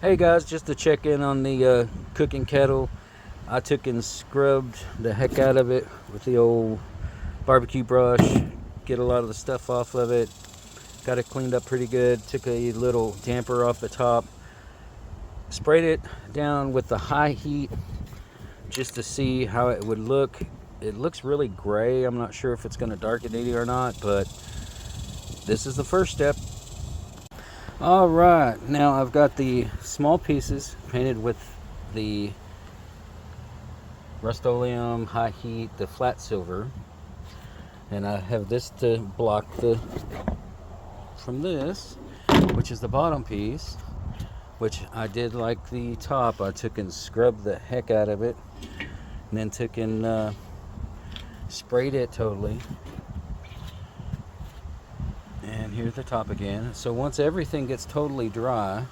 Hey guys, just to check in on the cooking kettle. I took and scrubbed the heck out of it with the old barbecue brush. Get a lot of the stuff off of it. Got it cleaned up pretty good. Took a little damper off the top. Sprayed it down with the high heat just to see how it would look. It looks really gray. I'm not sure if it's going to darken it or not, but this is the first step. All right, now I've got the small pieces painted with the Rust-Oleum high heat, the flat silver, and I have this to block from this, which is the bottom piece, which I did like the top. I took and scrubbed the heck out of it, and then took and sprayed it totally. And here's the top again. So once everything gets totally dry,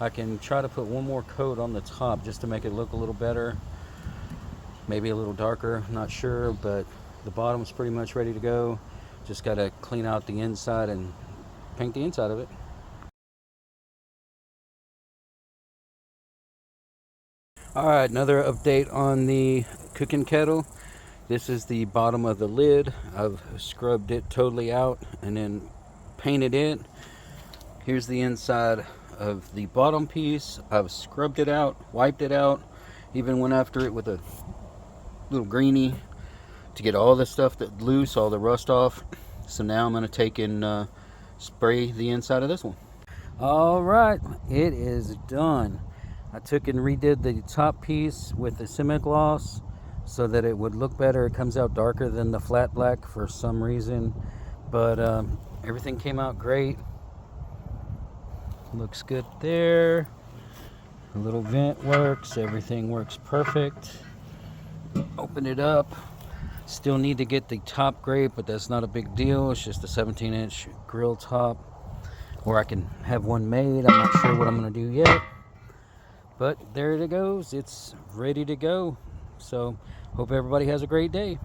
I can try to put one more coat on the top just to make it look a little better, maybe a little darker, not sure, but the bottom's pretty much ready to go. Just got to clean out the inside and paint the inside of it. Alright, another update on the cooking kettle. This is the bottom of the lid. I've scrubbed it totally out and then painted it. Here's the inside of the bottom piece. I've scrubbed it out, wiped it out, even went after it with a little greenie to get all the stuff that loose, all the rust off. So now I'm going to take and spray the inside of this one. All right, it is done. I took and redid the top piece with the cement gloss so that it would look better. It comes out darker than the flat black for some reason, but everything came out great. Looks good there. The little vent works. Everything works perfect. Open it up. Still need to get the top grate, but that's not a big deal. It's just a 17-inch grill top, or I can have one made. I'm not sure what I'm going to do yet, but there it goes. It's ready to go. So hope everybody has a great day.